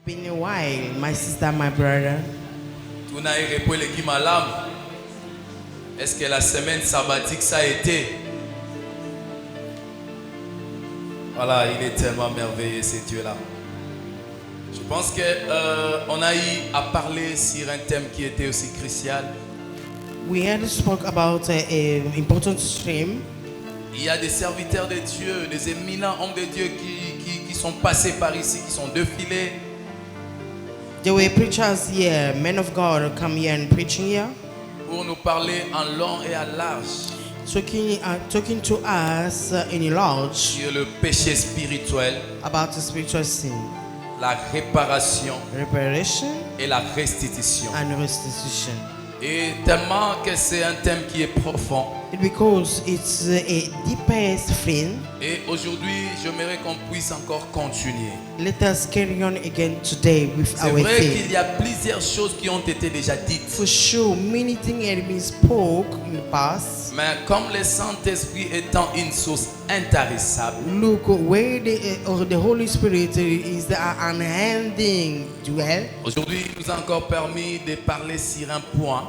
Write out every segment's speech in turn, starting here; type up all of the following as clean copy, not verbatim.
been a while, my sister, my brother. Est-ce que la semaine sabbatique ça a été? Voilà, il est tellement merveilleux ce Dieu-là. Je pense qu'on a eu à parler sur un thème qui était aussi crucial. We had spoke about an important stream. Il y a des serviteurs de Dieu, des éminents hommes de Dieu qui sont passés par ici, qui sont défilés. There were preachers here, men of God come here and preaching here. Pour nous parler en long et en large Talking to us in large sur le péché spirituel, about the spiritual sin, la réparation reparation et la restitution. and restitution. Et tellement que c'est un thème qui est profond. Because it's a deepest thing. Et aujourd'hui, j'aimerais qu'on puisse encore continuer. Let us carry on again today with C'est our vrai theme. qu'il y a plusieurs choses qui ont été déjà dites. For sure, many things have been spoke in the past. Mais comme le Saint-Esprit étant une source intarissable, Look where the Holy Spirit is the unending dwell. aujourd'hui, il nous a encore permis de parler sur un point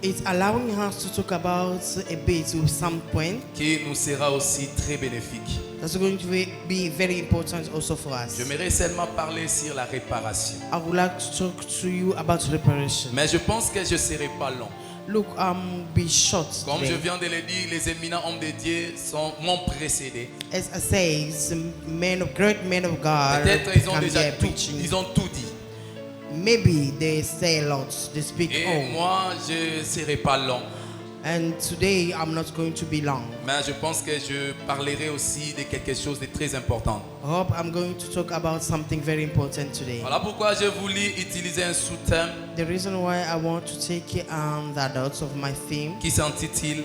It's allowing us to talk about a bit with some point qui nous sera aussi très bénéfique. that's going to be very important also for us. J'aimerais seulement parler sur la réparation. I would like to talk to you about reparation. Mais je pense que je ne serai pas long. Look, be short Comme je today. viens de le dire, les éminents hommes de Dieu m'ont précédé. As I say, great men of God Peut-être ils ont come déjà here tout, preaching. ils ont tout dit. Maybe they say a lot, they speak Et all. moi, je ne serai pas long. And today I'm not going to be long. Mais je pense que je parlerai aussi de quelque chose de très important. I hope I'm going to talk about something very important today. Voilà pourquoi je voulais utiliser un sous-thème The reason why I want to take the notes of my theme qui s'intitule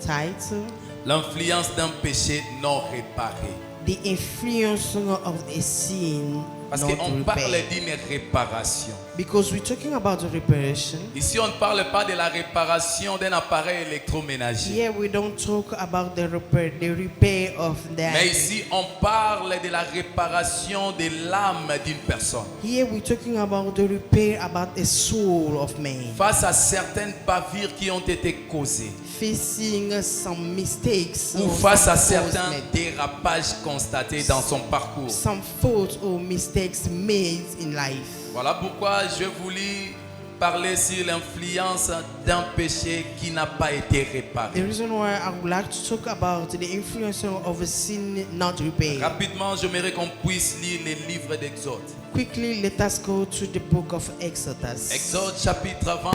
title, L'influence d'un péché non réparé. The Influence of a Sin Parce Not qu'on parle Repaired. d'une réparation. Because we're talking about the reparation. Ici, on ne parle pas de la réparation d'un appareil électroménager. Here we don't talk about the repair of Mais that. ici, on parle de la réparation de l'âme d'une personne. Here we're talking about the repair about the soul of man. Face à certaines bavures qui ont été causées. Facing some mistakes Ou or face à some certains faults made. dérapages constatés dans son parcours. Some faults or mistakes made in life. Voilà pourquoi je voulais parler sur l'influence d'un péché qui n'a pas été réparé. The reason why I would like to talk about the influence of a sin not repaired. Rapidement, j'aimerais qu'on puisse lire les livres d'Exode. Quickly, let us go to the book of Exodus. Exode chapitre 20,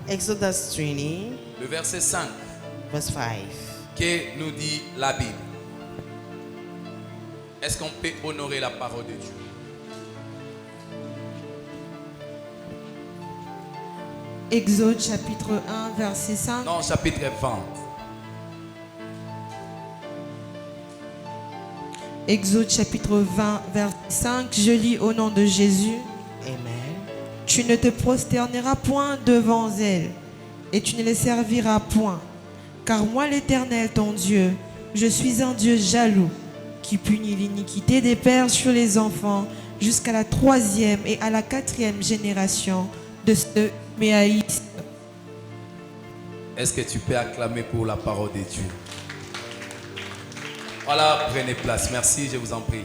Exodus 20, le verset 5, verse 5. que nous dit la Bible. Est-ce qu'on peut honorer la parole de Dieu? Exode chapitre 1 verset 5. Non, chapitre 20. Exode chapitre 20 verset 5. Je lis au nom de Jésus. Amen. Tu ne te prosterneras point devant elles, et tu ne les serviras point. Car moi l'Éternel ton Dieu, je suis un Dieu jaloux, qui punit l'iniquité des pères sur les enfants, jusqu'à la 3e et à la 4e génération de ceux qui me haïssent. Est-ce que tu peux acclamer pour la parole de Dieu? Voilà, prenez place. Merci, je vous en prie.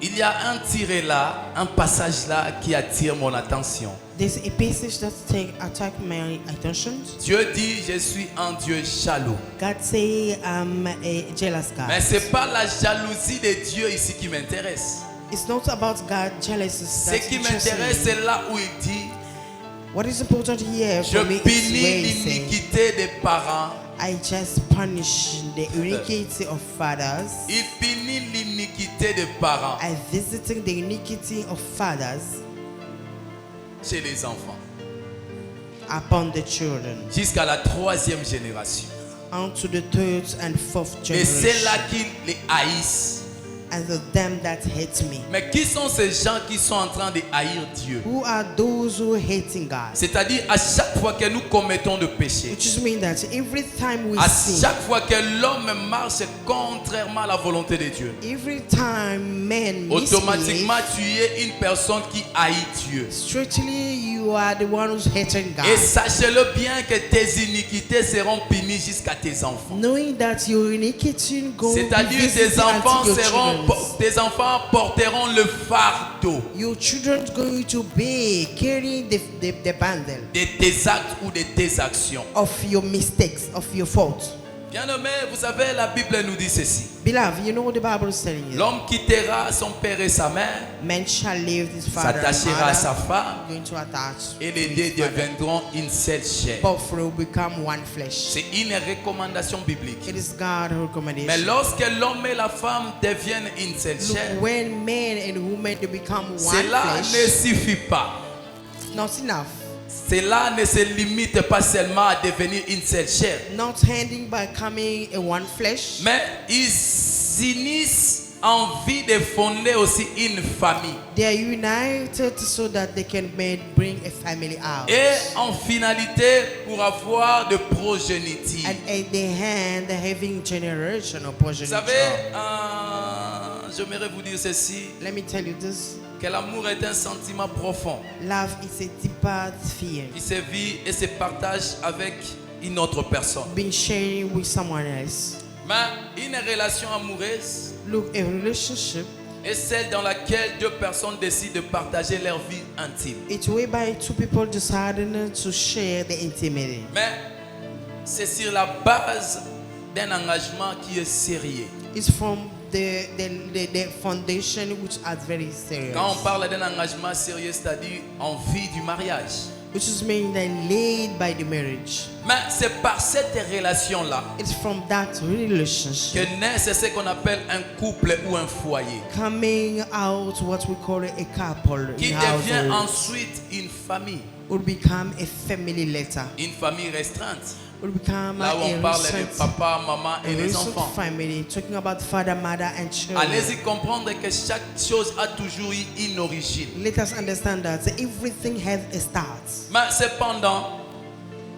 Il y a un tiré là, un passage là qui attire mon attention. There's a passage that attack my attention. Dieu dit, je suis un Dieu jaloux. God say I'm a jealous God. Mais ce n'est pas la jalousie de Dieu ici qui m'intéresse. It's not about God jealousy. Ce qui m'intéresse, c'est là où il dit, What is important here je for me is punis where he says, l'iniquité des parents. I just punish the iniquity of fathers. Il punit l'iniquité des parents I visiting the iniquity of fathers chez les enfants. upon the children Jusqu'à la 3e génération. unto the third and fourth Et c'est là generation. qu'ils les haïssent. and of them that hate me. Mais qui sont ces gens qui sont en train de haïr Dieu? Who are those who hating God? C'est-à-dire à chaque fois que nous commettons de péché, Which just means that every time we à sin, chaque fois que l'homme marche contrairement à la volonté de Dieu, every time men automatiquement misbehave, tu es une personne qui haït Dieu. straightly you are the one who's hating Et God. sachez-le bien que tes iniquités seront punies jusqu'à tes enfants. Knowing that your iniquity go C'est-à-dire tes enfants porteront le fardeau your children going to be carrying the bundle de tes actes ou de tes actions. of your mistakes, of your faults. Bien-aimé, vous savez, la Bible nous dit ceci. Beloved, you know what the Bible is telling you. L'homme quittera son père et sa mère, Man shall leave his father and s'attachera à sa mother, femme, going to attach et to les deux his father. deviendront une seule chair. Both will become one flesh. C'est une recommandation biblique. It is God's Mais recommendation. lorsque l'homme et la femme deviennent une seule chair, Look, when men and women they become one cela ne flesh, suffit pas. not enough. Cela ne se limite pas seulement à devenir une seule chair. Not ending by coming a one flesh, Mais ils s'unissent en vue de fonder aussi une famille. they are united so that they can bring a family out. Et en finalité, pour avoir de progéniture. And at the hand, having generational Vous progeny. savez, j'aimerais vous dire ceci, Let me tell you this. que l'amour est un sentiment profond. Love is a deeper fear. Il se vit et se partage avec une autre personne. Been sharing with someone else. Mais une relation amoureuse Look, a relationship, est celle dans laquelle deux personnes décident de partager leur vie intime. it's whereby two people deciding to share the intimacy. Mais c'est sur la base d'un engagement qui est sérieux. It's from the foundation which are very serious. Quand on parle d'un engagement sérieux, c'est-à-dire en vue du mariage. Which is mean that laid by the marriage. Mais c'est par cette relation-là It's from that relationship que naît ce qu'on appelle un couple ou un foyer, coming out what we call a couple qui in devient household, ensuite une famille, will become a family later. une famille restreinte. Will become Là où a on parle de recent, papa, maman et les recent enfants. family, talking about father, mother, and children. Allez-y comprendre que chaque chose a toujours eu une origine. Let us understand that everything has a start. Mais cependant,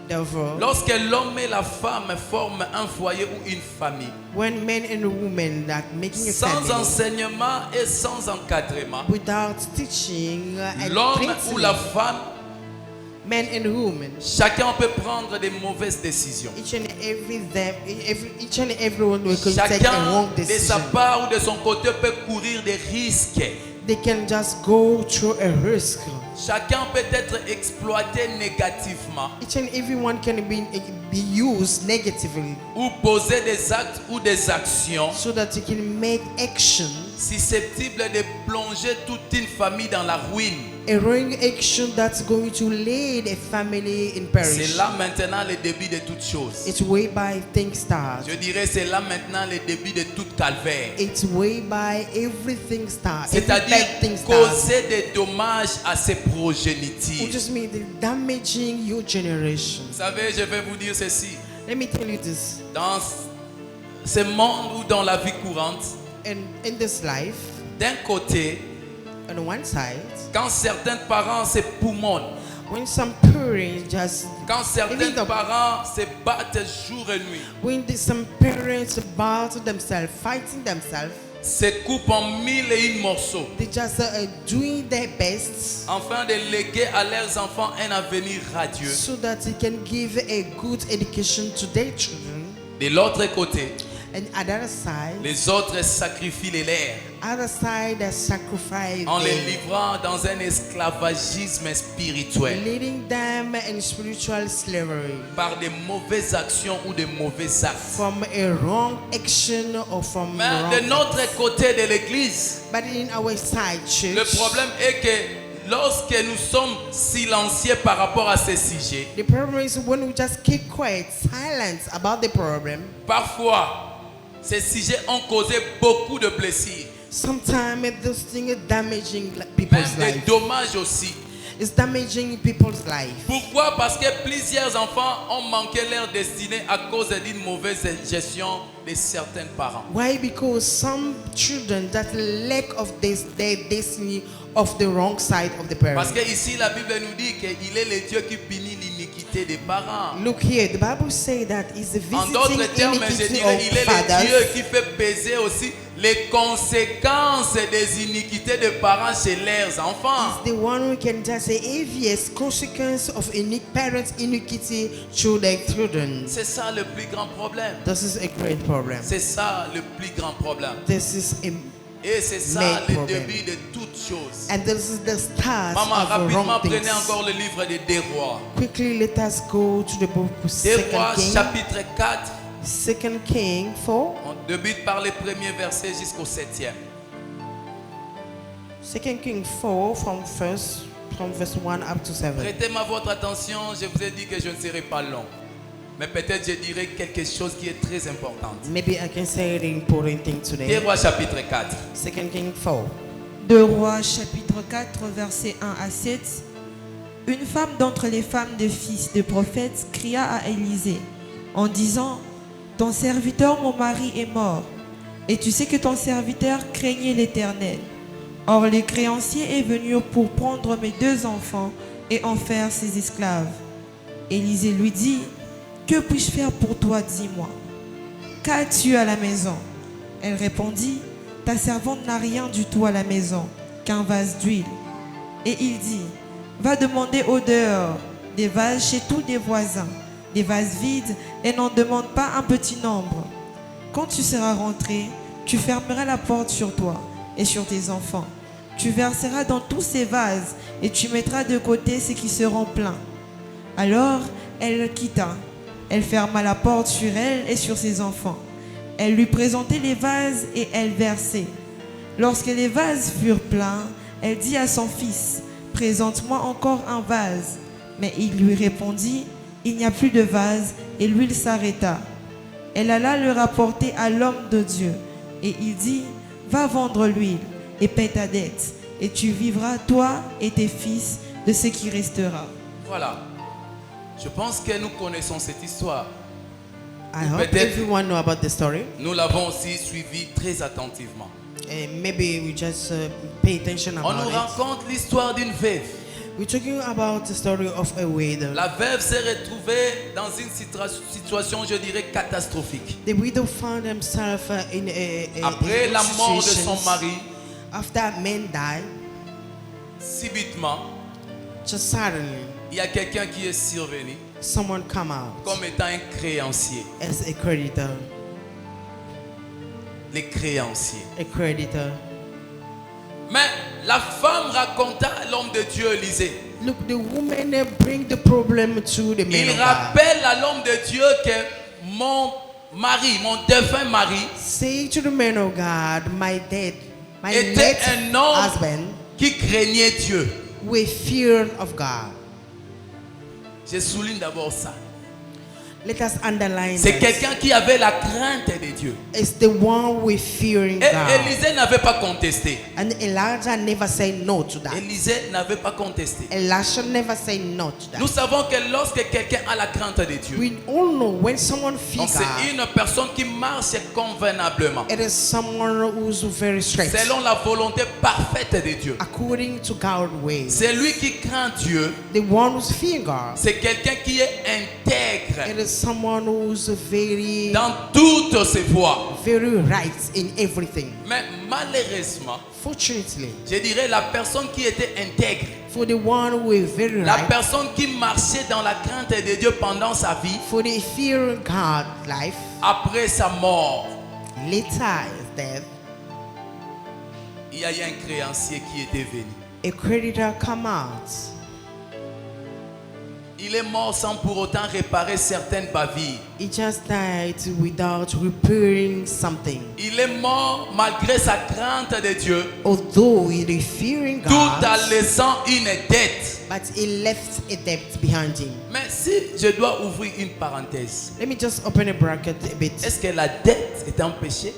Therefore, lorsque l'homme et la femme forment un foyer ou une famille, when men and women that making a sans family enseignement et sans encadrement, without teaching and l'homme ou la principle, femme, men and women, chacun peut prendre des mauvaises décisions. each and everyone will take a Chacun wrong de sa decision. part ou de son côté peut courir des risques. They can just go through a risk. Chacun peut être exploité négativement Each and everyone can be used negatively ou poser des actes ou des actions so that you can make action, susceptibles de plonger toute une famille dans la ruine. a wrong action that's going to lead a family in perish. C'est là maintenant le début de toute chose. It's whereby things start. Je dirais c'est là maintenant le début de toute calvaire. It's whereby everything starts. Every C'est-à-dire bad thing starts. causer des dommages à ses Which progénitures. just means damaging your generation. Vous savez, je vais vous dire ceci. Let me tell you this. Dans ce monde ou dans la vie courante, In this life, d'un côté, on one side, quand certains parents se poumonnent, when some parents just, quand certains Even the- parents se battent jour et nuit, some parents battle themselves, fighting themselves, se coupent en mille et une morceaux, they just doing their best afin de léguer à leurs enfants un avenir radieux. so that they can give a good education to their children. De l'autre côté, And other side, les autres sacrifient les leurs other side that sacrifice en les them, livrant dans un esclavagisme spirituel leading them in spiritual slavery par des mauvaises actions ou des mauvais actes. from a wrong action or from Mais wrong de notre côté de l'église, But in our side church, le problème est que lorsque nous sommes silencieux par rapport à ces sujets, the problem is when we just keep quiet, silence about the problem. parfois ces sujets ont causé beaucoup de blessures, Sometimes those things are damaging même people's des lives dommages aussi. It's damaging people's life. Pourquoi? Parce que plusieurs enfants ont manqué leur destinée à cause d'une mauvaise gestion de certains parents. Why? Because some children that lack of this, their destiny of the wrong side of the Parce parents. que ici la Bible nous dit qu'il est le Dieu qui punit l'iniquité des parents. Look here, the Bible says that is the En visiting d'autres termes, je iniquity dirais, of il est le Dieu fathers. qui fait peser aussi les conséquences des iniquités des parents chez leurs enfants. Is the one who can just say obvious consequence of parents' iniquity through their children. C'est ça le plus grand problème. This is a great problem. C'est ça le plus grand problème. This is a, Et c'est ça Main le problem. début de toutes choses. and this is the start Maman, of rapidement, wrong prenez things. encore le livre des Deux Rois. Quickly, let us go to the book of Deux 2 Rois, King. chapitre 4. 2 King 4. On débute par les premiers versets jusqu'au 7e. 2 King 4 from verse 1 up to 7. Prêtez-moi votre attention, je vous ai dit que je ne serai pas long. Mais peut-être je dirai quelque chose qui est très important. Maybe I can say the important thing Deux today. Rois, chapitre 4. 2 King 4. 2 Rois chapitre 4 versets 1 à 7. Une femme d'entre les femmes de fils de prophètes cria à Élisée en disant: ton serviteur mon mari est mort, et tu sais que ton serviteur craignait l'Éternel. Or le créancier est venu pour prendre mes 2 enfants et en faire ses esclaves. Élisée lui dit: que puis-je faire pour toi, dis-moi? Qu'as-tu à la maison? Elle répondit: ta servante n'a rien du tout à la maison qu'un vase d'huile. Et il dit: va demander au dehors des vases chez tous les voisins, des vases vides, et n'en demande pas un petit nombre. Quand tu seras rentré, tu fermeras la porte sur toi et sur tes enfants. Tu verseras dans tous ces vases et tu mettras de côté ceux qui seront pleins. Alors elle le quitta. Elle ferma la porte sur elle et sur ses enfants. Elle lui présentait les vases et elle versait. Lorsque les vases furent pleins, elle dit à son fils: présente-moi encore un vase. Mais il lui répondit: il n'y a plus de vase, et l'huile s'arrêta. Elle alla le rapporter à l'homme de Dieu, et il dit: va vendre l'huile et paie ta dette, et tu vivras, toi et tes fils, de ce qui restera. Voilà. Je pense que nous connaissons cette histoire. I hope Peut-être- everyone know about the story. Nous l'avons aussi suivi très attentivement. Maybe we just pay attention On nous about it. raconte l'histoire d'une veuve. We're talking about the story of a widow. La veuve s'est retrouvée dans une situation, je dirais, catastrophique. The widow found himself in a Après la mort de son situation. mari, After a man died, subitement, just suddenly il y a quelqu'un qui est survenu someone come out comme étant un créancier. as a creditor. Les créanciers. A creditor. Mais la femme raconta à l'homme de Dieu, Élisée. Look, the woman bring the problem to the man Il of God. rappelle à l'homme de Dieu que mon mari, mon défunt mari, Say to the man of God, my était late un homme husband qui craignait Dieu. with fear of God. Je souligne d'abord ça. Let us underline C'est that. quelqu'un qui avait la crainte de Dieu. It's the one with fearing Et God. Élisée n'avait pas contesté. And Elijah never said no to that. Élisée n'avait pas contesté. Elisha never said no to that. Nous savons que lorsque quelqu'un a la crainte de Dieu, We all know when someone donc fears c'est God, une personne qui marche convenablement, it is someone who's very straight, selon la volonté parfaite de Dieu. according to God's ways. C'est lui qui craint Dieu. The one who's fearing God, C'est quelqu'un qui est intègre it is someone who's very, dans toutes ses voies. very right in everything. Mais malheureusement, Fortunately, je dirais la personne qui était intègre, for the one who is very la right, personne qui marchait dans la crainte de Dieu pendant sa vie, for the fearing God life, après sa mort, later is death, il y a eu un créancier qui était venu. a creditor come out. Il est mort sans pour autant réparer certaines bavilles. He just died without repairing something. Il est mort malgré sa crainte de Dieu, Although he is fearing tout en God, laissant une dette. but he left a debt behind him. Mais si je dois ouvrir une parenthèse, Let me just open a bracket a bit. est-ce que la dette est un péché?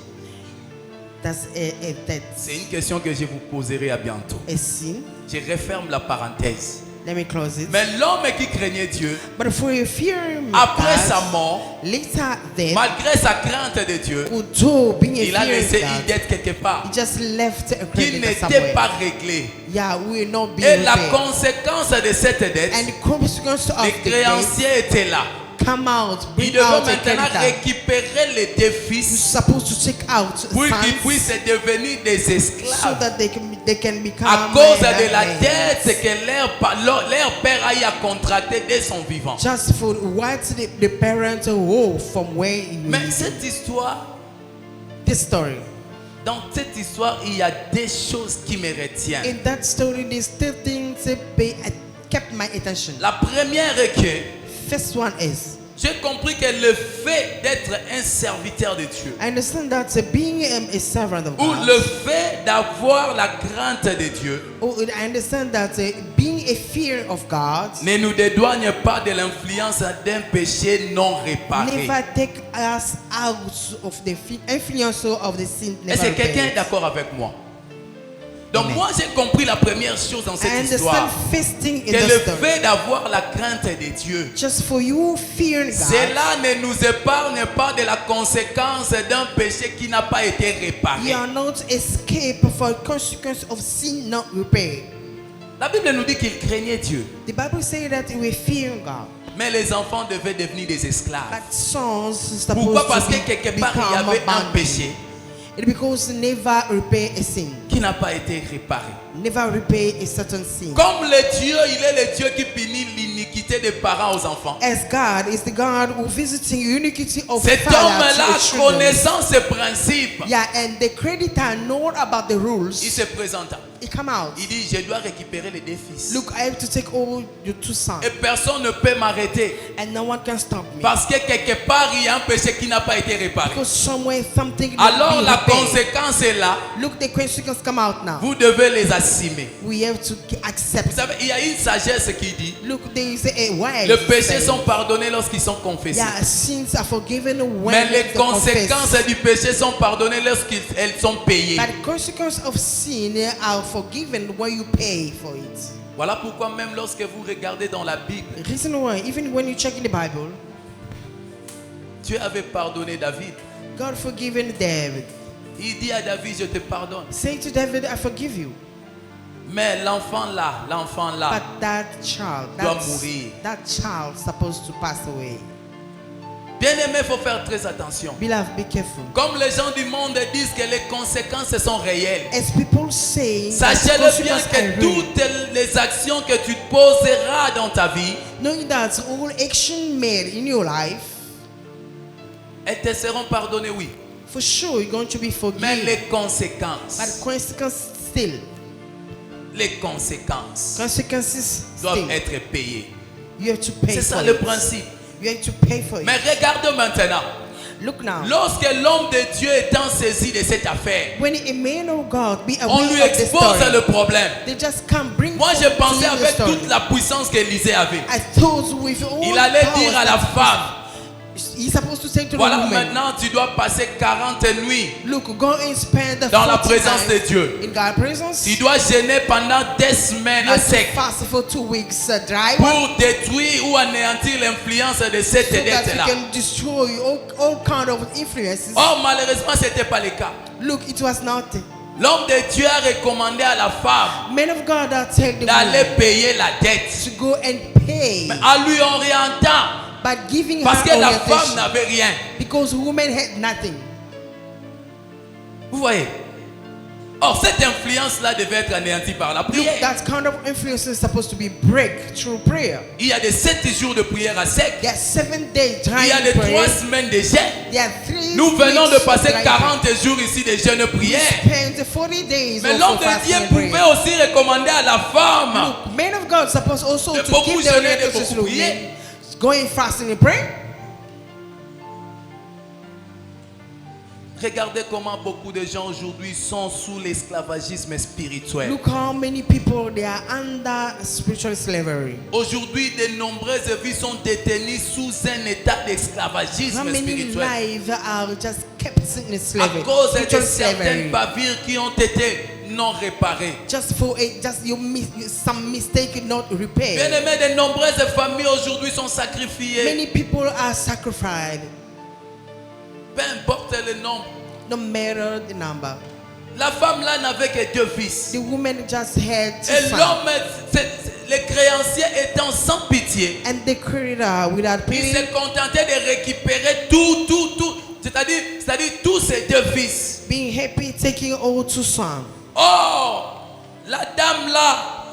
That's a debt. C'est une question que je vous poserai à bientôt. A sin. Je referme la parenthèse. Let me close it. Mais l'homme qui craignait Dieu, But for a fear après God, sa mort, later then, malgré sa crainte de Dieu, although being a il a fear laissé God, une dette quelque part he just left a qui credit n'était somewhere. pas réglée. Yeah, we will not be Et la repaired. conséquence de cette dette, And the consequence of les the debt créanciers étaient là. come out, Ils bring devaient out a maintenant creditor. récupérer les deux You're fils supposed to take out pour qu'ils sons puissent devenir des so esclaves. that they can become À cause de their la heirs. dette que leur père a eu à contracter dès son vivant. Just for what the parents owe from where he Mais was. cette histoire, This story. dans cette histoire, il y a des choses qui me retiennent. In that story, there's still things that kept my attention. La première est que First one is, j'ai compris que le fait d'être un serviteur de Dieu, I understand that being a servant of ou God, le fait d'avoir la crainte de Dieu, I understand that being a fear of God ne nous dédouane pas de l'influence d'un péché non réparé. never take us out of the influence of the sin. Est-ce Never que quelqu'un est repaired. d'accord avec moi? Donc Amen. moi j'ai compris la première chose dans I cette understand histoire, first thing in que the le story. fait d'avoir la crainte de Dieu, Just for you fearing God, cela ne nous épargne pas de la conséquence d'un péché qui n'a pas été réparé. you are not escape for consequence of sin not repaired. La Bible nous dit qu'il craignait Dieu, The Bible says that we fear God, mais les enfants devaient devenir des esclaves. but sons Pourquoi? supposed Parce to que quelque part il y become avait un abandoned. péché It because never repay a sin, qui n'a pas été réparé. never repay a certain sin. Comme le Dieu, il est le Dieu qui punit l'iniquité des parents aux enfants. As God is the God who visiting iniquity of Cet father homme-là, to his children. connaissant ces principes, Yeah, and the creditor know about the il rules. se présenta. He come out. Il dit, je dois récupérer les deux fils. Look, I have to take all your two sons, Et personne ne peut m'arrêter. and no one can stop me. Parce que quelque part, il y a un péché qui n'a pas été réparé. Because somewhere something not Alors be la repaired. conséquence est là. Look, the consequences come out now. Vous devez les assumer. We have to accept. Vous savez, il y a une sagesse qui dit, Look, there is a wise les péchés saying. sont pardonnés lorsqu'ils sont confessés. Yeah, sins are forgiven when Mais les they confess. conséquences du péché sont pardonnées lorsqu'elles sont payées. But the consequences of sin are forgiven when you pay for it. Voilà pourquoi même lorsque vous regardez dans la Bible, The reason why, even when you check in the Bible, Dieu avait pardonné David. God forgiven David. Il dit à David, je te pardonne. Say to David, I forgive you. Mais l'enfant là, But that child, doit mourir. that child supposed to pass away. Bien aimé, il faut faire très attention. Beloved, be careful. Comme les gens du monde disent que les conséquences sont réelles, As people say, that sachez-le bien consequences are que real. toutes les actions que tu poseras dans ta vie, Knowing that all action made in your life, elles te seront pardonnées, oui. for sure you're going to be Mais forgiven. les conséquences, But consequences still, consequences doivent still, être payées. you have to pay C'est ça for le it. principe. You have to pay for it. Mais regarde maintenant. Look now. Lorsque l'homme de Dieu étant saisi de cette affaire, When a man of God be on lui aware of the expose story, le problème. they just come bring Moi, je forth to pensais you the avec story. toute la puissance qu'Élisée avait. I thought with all Il allait powers dire à la that femme, he's supposed to say to the voilà, woman, maintenant tu dois passer 40 nuits look, go and spend the dans la 40 présence de nights Dieu. in God's presence. Tu dois jeûner pendant des semaines You à have to sec fast for 2 weeks dry pour détruire ou anéantir l'influence de cette so that you dette-là. can destroy all kind of influences. Or, malheureusement, ce n'était pas le cas. Look, it was not. L'homme de Dieu a recommandé à la femme Men of God that tell the d'aller woman payer la dette. to go and pay, Mais en lui orientant, but giving parce que her la femme orientation n'avait rien. because women had nothing. Vous voyez? Or, cette influence-là devait être anéantie par la Look, prière. that kind of influence is supposed to be break through prayer. Il y a des 7 jours de prière à sec. There are 7 days Il y a dry des 3 prayer. semaines de jeûne. There are 3 Nous venons de weeks passer dry 40 jours ici de jeûne prière. prayer. Spend 40 days Mais also l'homme de fasting Dieu and pouvait praying. aussi recommander à la femme Look, men of God supposed also de to beaucoup give their jeûner, de orientation beaucoup to prier. men. Going fasting and praying. Regardez comment beaucoup de gens aujourd'hui sont sous l'esclavagisme spirituel. Look how many people they are under spiritual slavery. Aujourd'hui, de nombreuses vies sont détenues sous un état How d'esclavagisme many spirituel. lives are just kept in À slavery? cause de Spiritual certaines slavery. bavures qui ont été non réparés. Just for a, just you miss some mistake not Bien repaired. aimé, de nombreuses familles aujourd'hui sont sacrifiées. Many people are sacrificed, Peu importe le nombre. no matter the number. La femme là n'avait que 2 fils. The woman just had two Et sons, l'homme, les créanciers étant sans pitié, and the creator without il pity, s'est contenté de récupérer tout. C'est-à-dire tous ses 2 fils. being happy taking all two sons. Or, la dame là,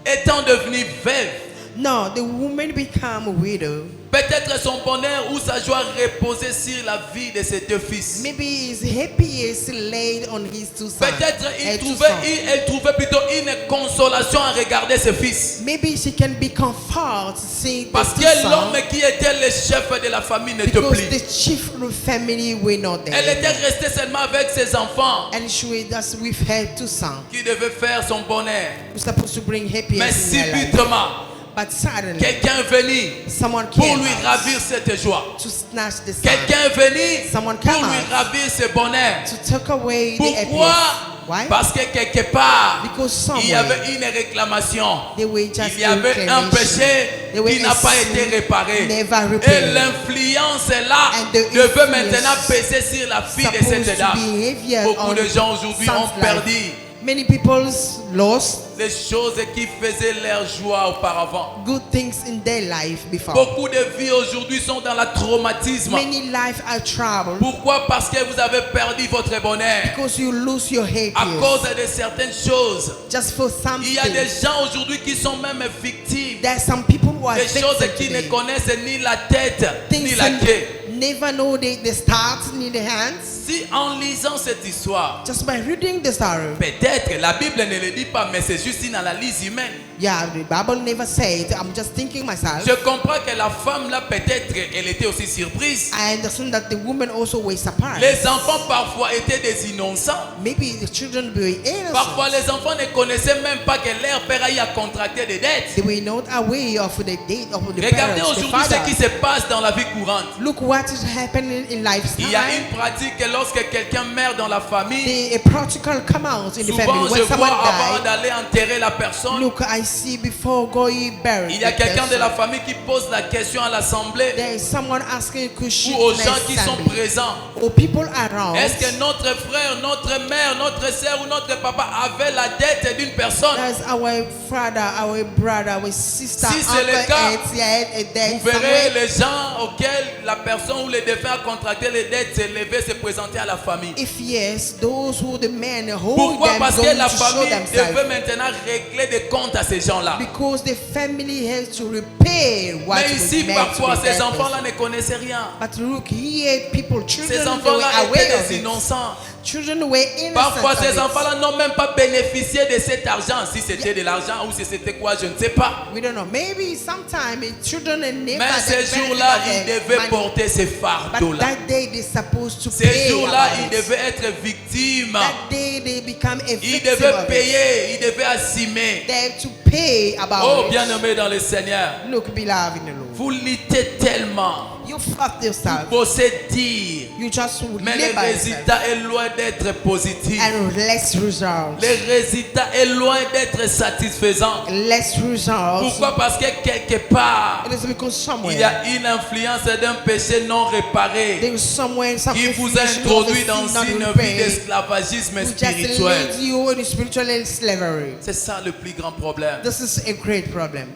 étant devenue veuve, No, the woman become a widow. peut-être son bonheur ou sa joie reposait sur la vie de ses 2 fils. Maybe his happiness laid on his two sons. Peut-être her two sons. elle trouvait plutôt une consolation à regarder ses fils. Maybe she can be comforted seeing the Parce two que sons, l'homme qui était le chef de la famille n'était because plus. the chief of the family were not there. Elle était restée seulement avec ses enfants And she was just with her two sons. qui devaient faire son bonheur. Who's supposed to bring Mais happiness in her life. subitement, But suddenly, quelqu'un est venu someone pour came lui out ravir cette joie. to snatch the son, Quelqu'un est venu Someone pour come lui out ravir ce bonheur. to take away the Pourquoi? happiness. Why? Parce que quelque part, Because il y somewhere avait une réclamation. they were just Il y avait un péché They were qui n'a pas a été sin réparé. never Et repaired. l'influence est là And the devait influence maintenant peser sur la vie de supposed cette to dame. be heavier Beaucoup on de gens aujourd'hui son's ont life. perdu Many people's lost les choses qui faisaient leur joie auparavant. good things in their life before. Beaucoup de vies aujourd'hui sont dans le traumatisme. Many life are troubled Pourquoi? Parce que vous avez perdu votre bonheur because you lose your à happiness cause de certaines choses. just for Il y a des something. gens aujourd'hui qui sont même victimes There are some people who are des choses victims qui ne today. connaissent ni la tête ni Things la that queue. never know the start ni the hands. Si en lisant cette histoire, Just by reading the story. peut-être la Bible ne le dit pas, mais c'est juste une analyse humaine. Yeah, the Bible never said. I'm just thinking myself. Je comprends que la femme là, peut-être, elle était aussi surprise. I understand that the woman also was surprised. Les enfants parfois étaient des innocents. Maybe the children were innocent. Parfois les enfants ne connaissaient même pas que leur père a eu à contracter des dettes. They were not aware of the date of the Regardez parents, the aujourd'hui ce qui father. se passe dans la vie courante. Look what is happening in life. Il y a une pratique que lorsque quelqu'un meurt dans la famille, A practical come out in the souvent family je when vois someone avant dies. d'aller enterrer la personne, Look, I see before going buried. il y a the quelqu'un de person. la famille qui pose la question à l'assemblée There is someone asking a question ou aux in the gens qui sont assembly. présents. Or people around. Est-ce que notre frère, notre mère, notre soeur ou notre papa avait la dette d'une personne? That's our father, our brother, our sister, Si c'est le uncle, cas, aunt, yeah, and then Vous verrez somewhere. les gens auxquels la personne ou le défunt a contracté les dettes se lever, se présenter à la famille. If yes, those who the men hold Pourquoi? them Parce going que la to show famille themselves. devait maintenant régler des comptes à ces gens-là. Because the family has to repay what Mais was ici, meant parfois, to be ces done. enfants-là ne connaissaient rien. But look, here people, Ces children, they were enfants-là aware étaient of des it. innocents. Children were innocent Parfois, of ces it. enfants-là n'ont même pas bénéficié de cet argent. Si c'était de l'argent ou si c'était quoi, je ne sais pas. We don't know. Maybe sometime children and never. Mais ces jours-là, ils devaient porter ces But fardeaux-là. that day they're supposed to Ces pay. jours-là, about ils it. devaient être victimes. That day they become a Ils victim devaient of it. payer, ils devaient assumer. They have to pay about Oh, it. bien-aimés dans le Seigneur, Look, beloved in the Lord. vous luttez tellement, You fuck yourself. vous posez dire, You just mais live le by yourself. résultat est loin d'être positif. And less results. Le résultat est loin d'être satisfaisant. Less results. Pourquoi? Parce que quelque part, It is because somewhere il y a une influence d'un péché non réparé there is somewhere some qui vous a influence introduit of dans sin not une vie repayed, d'esclavagisme who just spirituel. lead you in spiritual slavery. C'est ça le plus grand problème. This is a great problem.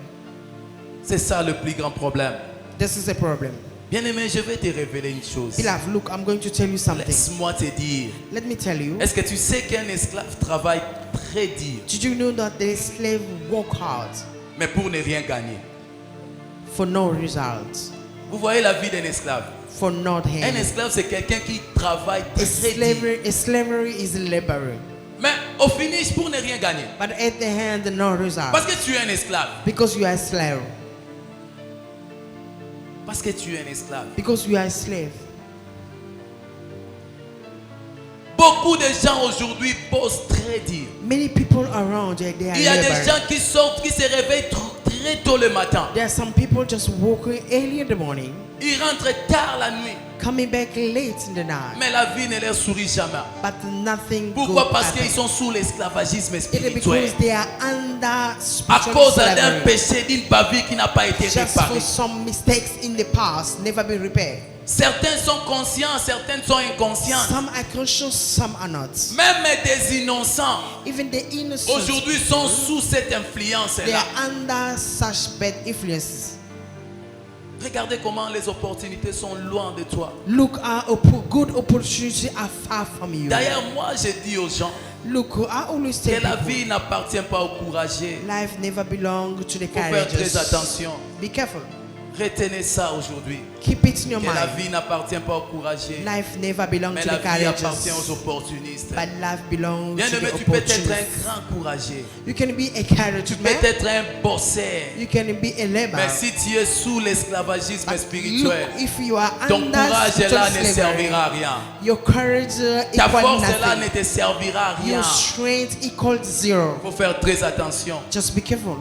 C'est ça le plus grand problème. This is a problem. Bien-aimé, je vais te révéler une chose. Beloved, look, I'm going to tell you something. Laisse-moi te dire. Let me tell you. Est-ce que tu sais qu'un esclave travaille très dur, Did you know that the slave work hard mais pour ne rien gagner? for no results, Vous voyez la vie d'un esclave. for not Un hand? esclave, c'est quelqu'un qui travaille très dur. A slavery is labor, Mais au finish, pour ne rien gagner. but at the hand, no result. Parce que tu es un esclave. Because you are a slave. Parce que tu es un esclave. Because you are a slave. Beaucoup de gens aujourd'hui posent très dur. Many people around you, they are Il y a des labor. gens qui sortent, qui se réveillent très tôt le matin. There are some people just walking early in the morning, Ils rentrent tard la nuit. coming back late in the night. Mais la vie ne leur sourit jamais. But nothing Pourquoi? good Parce qu'ils happens. sont sous l'esclavagisme It is spirituel. because they are under À spiritual cause d'un slavery. péché, d'une bavure qui n'a pas été Just réparée. for some mistakes in the past, never been repaired. Certains sont conscients, certaines sont inconscients. Some are conscious, some are not. Même des innocents, Even the innocent, aujourd'hui, sont sous cette they influence-là. are under such bad influences. Regardez comment les opportunités sont loin de toi. Look, good opportunities are far from you. D'ailleurs, moi, je dis aux gens Look, I always tell que la people, vie n'appartient pas aux courageux. life never belongs to the Il faut faire très courageous. attention. Be careful. Retenez ça aujourd'hui. Keep it in your Que la mind. vie n'appartient pas aux courageux. Life never belongs Mais to la the vie appartient aux courageous. opportunistes. But life belongs to Bien-aimé, the tu peux être un opportunists. grand courageux. You can be a Tu courageous peux man. être un bosseur. You can be a laborer. Mais si tu es sous l'esclavagisme But look, spirituel, if you are ton under courage là spiritual ne slavery, servira à rien. your courage Ta equals force là ne nothing. te servira à rien. Your strength equals zero. Il faut faire très attention. Just be careful.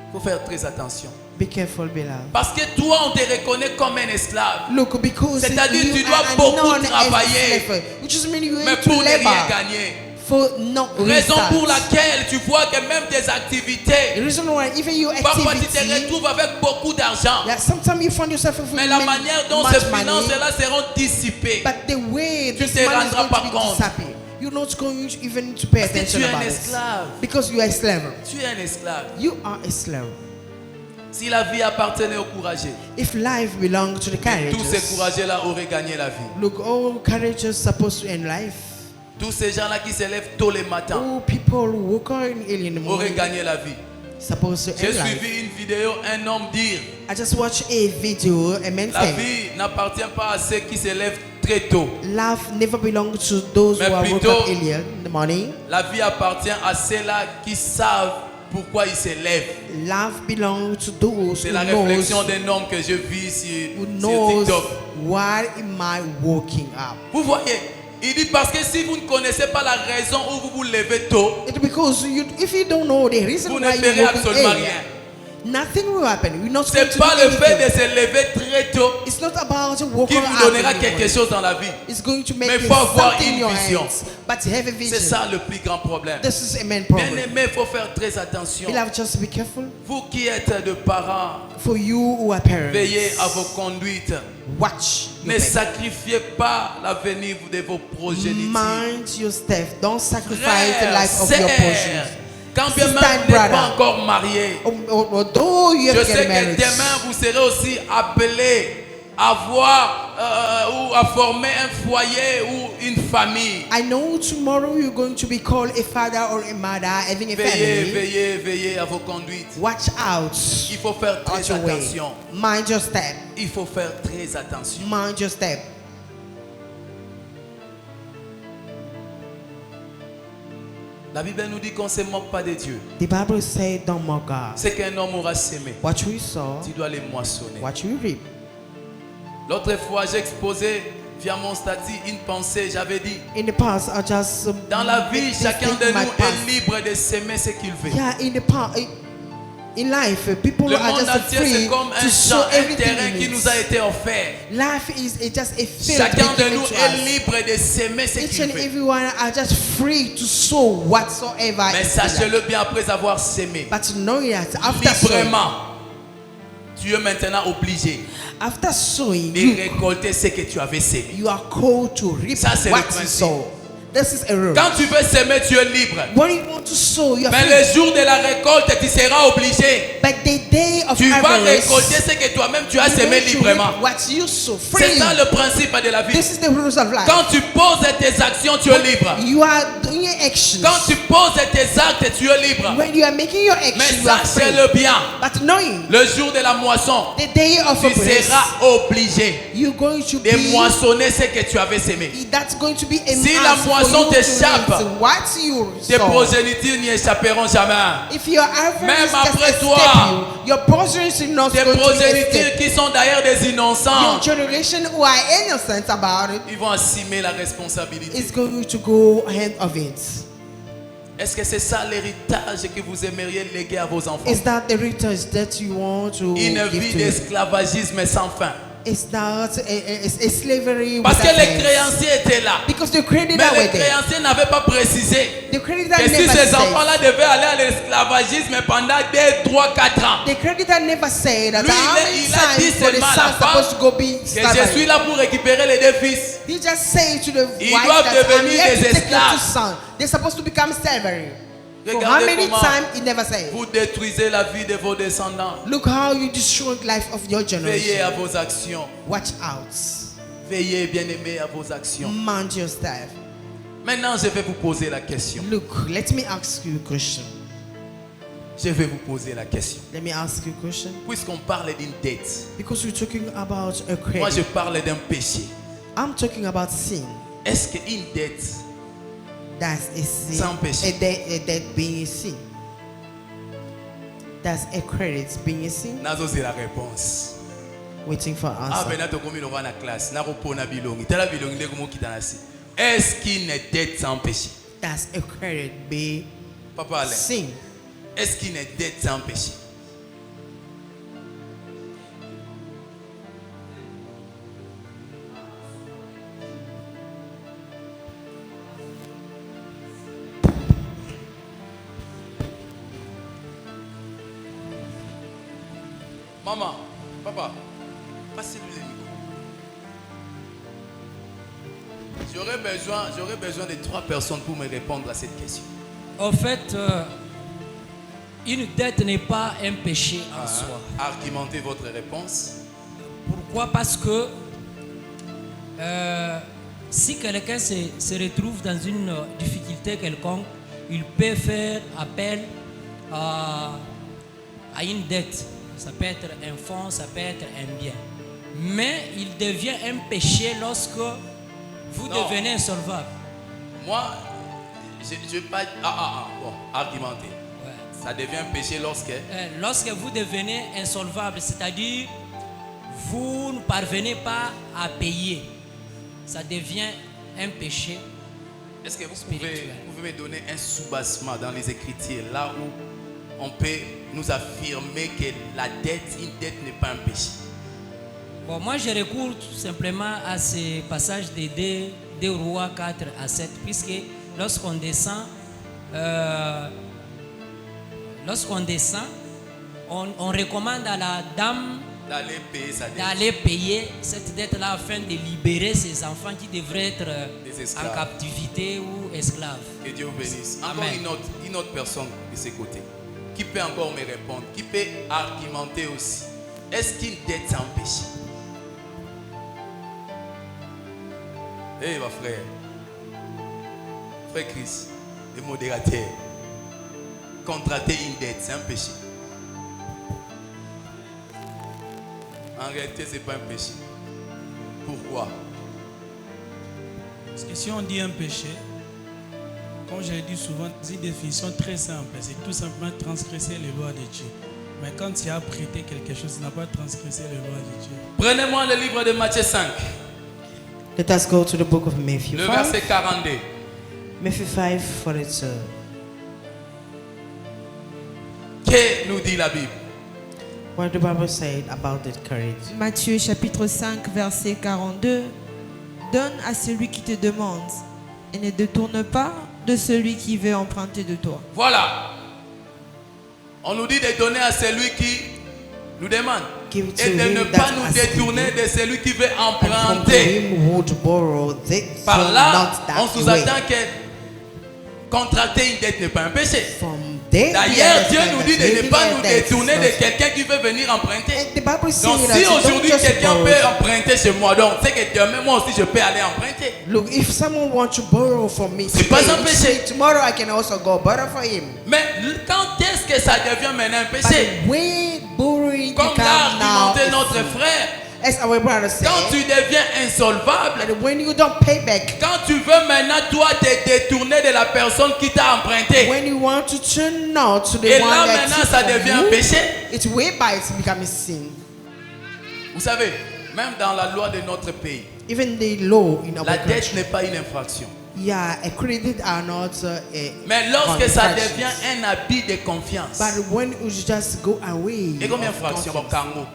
Il faut faire très attention. Be careful, beloved. Parce que toi, on te reconnaît comme un esclave. Look, because C'est-à-dire you tu dois are beaucoup known as a travailler. slave, which just means you Mais have to pour ne rien labor gagner. for no Raison result. pour laquelle tu vois que même tes The activités, reason why even your parfois tu te activity, retrouves avec beaucoup d'argent. yeah, sometimes you find yourself with Mais la manière dont much ces money, finances-là seront dissipées, but the way tu this te money is rendras going pas to be compte. disappear, you're not going to even to pay parce que attention tu es un about it. esclave. Because you are a slave. Tu es un esclave. You are a slave. Si la vie appartenait aux courageux, If life belongs to the tous ces courageous, courageux-là auraient gagné la vie. look, all courageous supposed to end life. Tous ces gens-là qui se lèvent tôt le matin All people who woke up early in the auraient morning gagné la vie. supposed to J'ai end life. suivi une vidéo, un homme dire, I just watched a video, a man la saying, vie n'appartient pas à ceux qui se lèvent très tôt. life never belongs to those Mais who are woke plutôt- up earlier in the morning. La vie appartient à ceux-là qui savent pourquoi ils se lèvent. Life belongs to those C'est who la knows, réflexion d'un homme que je vis who sur knows TikTok. why am I waking up. Vous voyez, il dit parce que si vous ne connaissez pas la raison où vous vous levez tôt, It's because if you don't know the reason vous ne why you're ferez waking absolument early, rien. nothing will happen. You're not Ce going n'est to pas do le fait anything. de se lever très tôt It's not about qui waking vous up. donnera in the quelque morning. chose dans la vie. It's going to make Mais you faut avoir something in une your vision. hands. But have a vision. C'est ça le plus grand problème. This is a main Bien problem. aimé, il faut faire très attention. Beloved, just be careful. Vous qui êtes de parents, For you who are parents, veillez à vos conduites. watch your Ne back. sacrifiez pas l'avenir de vos progénitures. Mind your step. Don't sacrifice the Frères, life of your sœurs, portion. quand bien Sister même and vous n'êtes pas brother. encore mariés, Although you je have sais get que married, demain vous serez aussi appelés à voir ou à former un foyer ou une famille. I know tomorrow you're going to be called a father or a mother, having a Veillez, family. veillez, veillez à vos conduites. Watch out. Il faut faire Watch très your way. attention. Mind your step. Il faut faire très attention. Mind your step. La Bible nous dit qu'on ne se moque pas de Dieu. The Bible says, don't mock God. C'est qu'un homme aura semé. What you sow, Tu dois les moissonner. what you reap. L'autre fois, j'ai exposé via mon statut une pensée. J'avais dit, In the past, I just dans la vie, chacun de think my nous past. est libre de s'aimer ce qu'il veut. Yeah, in the past, in life, people Le are monde just entier, free c'est comme un to sow champ, un everything terrain in qui it. nous a été offert. Life is just a field Chacun de given nous to est us. libre de s'aimer ce Each qu'il and veut. everyone are just free to sow whatsoever. Mais is like. sachez-le bien après avoir sémé. But know that after sowing, Librement, tu es maintenant obligé after sowing, de you, récolter ce que tu avais sémé. you are called to reap Ça, c'est le what you principe. sow. This is a rule. Quand tu veux s'aimer, tu es libre. When you want to sow, you are Mais free. le jour de la récolte, tu seras obligé. But the day of Tu vas harvest, récolter ce que toi-même tu as you're sémé going to librement. reap what you sow C'est freely. ça le principe de la vie. This is the rules of life. Quand tu poses tes actions, tu es libre. You are doing your actions. Quand tu poses tes actes, tu es libre. When you are making your Mais actions, you are free. sachez-le bien, But knowing le jour de la moisson, the day of tu harvest, seras obligé you're going to de be. moissonner ce que tu avais sémé. That's going to be a Si la mass for moisson you to t'échappe, reap what you Tes sow. progénitures n'y échapperont jamais. If your harvest Même just après escape toi, you, your progenies is not Tes going to progénitures escape. qui sont d'ailleurs des Your innocents, generation who are innocent about it ils vont assumer la responsabilité. is going to go hand of it. Est-ce que c'est ça l'héritage que vous aimeriez léguer à vos enfants? Is that the returns that you want to Une give vie to them? d'esclavagisme sans fin. It's not a slavery. Parce que without les hands. créanciers étaient là. Because the creditor Mais were les there. créanciers n'avaient pas précisé The creditor que si never ces said. enfants-là devaient aller à l'esclavagisme pendant 2, 3, 4 ans, The creditor never said that Lui, how many il a dit times for the seulement à son la supposed to go be que je suis slavery. là pour récupérer les 2 fils. He just said to the Ils wife doivent that I'm devenir here to des take your two esclaves. sons. They're supposed to become slavery. For how Regardez many comment times he never said. vous détruisez la vie de vos descendants. Look how you destroy the life of your Veillez à generation. vos actions. Watch out. Veillez, bien-aimés, à vos actions. Mind your stuff. Maintenant, je vais vous poser la question. Look, let me ask you a question. Je vais vous poser la question. Let me ask you a question. Puisqu'on parle d'une dette, Because we're talking about a moi je credit. parle d'un péché. I'm talking about sin. Est-ce qu'une dette, That's a sin. Sans péché. A debt being a sin. That's a credit being a sin. nazo c'est la réponse. Waiting for Ah, answer. ben, nato komi lova na classe, na repona bilongi. Tala bilongi ndeko mo kitanasi. Est-ce qu'une dette sans péché? That's a credit be Papa Alain, sin. est-ce qu'une dette sans péché? Maman, papa, passez-lui le micro. J'aurais besoin de 3 personnes pour me répondre à cette question. En fait, une dette n'est pas un péché en soi. Argumentez votre réponse. Pourquoi? Parce que si quelqu'un se retrouve dans une difficulté quelconque, il peut faire appel à une dette. Ça peut être un fonds, ça peut être un bien. Mais il devient un péché lorsque vous Non. devenez insolvable. Moi, je vais pas. Bon, argumentez. Ouais. Ça devient un péché lorsque. Lorsque vous devenez insolvable, c'est-à-dire vous ne parvenez pas à payer, ça devient un péché. Est-ce que vous Spirituel. pouvez me donner un soubassement dans les Écritures, là où on peut nous affirmer que une dette n'est pas un péché? Bon, moi je recours tout simplement à ce passage de 2 Rois 4 à 7, puisque lorsqu'on descend, on recommande à la dame D'aller payer sa dette. d'aller payer cette dette-là afin de libérer ses enfants qui devraient être Des en esclaves. captivité ou esclaves. Que Dieu vous bénisse. Encore Amen. une autre personne de ce côté. Qui peut encore me répondre? Qui peut argumenter aussi? Est-ce qu'une dette c'est un péché? Ma frère. Frère Chris, le modérateur. Contracter une dette, c'est un péché. En réalité, ce n'est pas un péché. Pourquoi? Parce que si on dit un péché, comme je l'ai dit souvent, c'est une définition très simple. C'est tout simplement transgresser les lois de Dieu. Mais quand tu as prêté quelque chose, tu n'as pas transgressé les lois de Dieu. Prenez-moi le livre de Matthieu 5, Let us go to the book of Matthew le 5. verset 42. Matthew 5, 42. Que nous dit la Bible? What the Bible said about the courage. Matthieu chapitre 5 verset 42. Donne à celui qui te demande et ne détourne pas de celui qui veut emprunter de toi. Voilà. On nous dit de donner à celui qui nous demande. Give to Et de him ne that pas nous asks détourner thee, de celui qui veut and from emprunter. him who would borrow this, Par so là, not that on way. sous-entend que contracter une dette n'est pas un péché. From there, D'ailleurs, we Dieu understand nous dit that de ne living pas a nous debt is détourner de not- quelqu'un qui veut venir emprunter. And the Bible says Donc that si you don't aujourd'hui just quelqu'un borrow. peut emprunter chez moi, donc c'est que demain moi aussi je peux aller emprunter. Look, if someone wants to borrow from me C'est pas today, un péché. tomorrow I can also go borrow for him. Mais quand est-ce que ça devient maintenant un But péché? when borrowing Comme become l'a now, argumenté notre frère, as our brother said, quand tu deviens insolvable, that when you don't pay back, quand tu veux maintenant toi te détourner de la personne qui t'a emprunté, when you want to turn now to the et one là that maintenant took ça from devient un you, péché. it's whereby it's becoming sin. Vous savez, même dans la loi de notre pays, Even the law in our la country, dette n'est pas une infraction. yeah, a credit are not a Mais lorsque ça infraction. devient un habit de confiance, But when you just go away, et combien of d'infractions au confidence, Congo?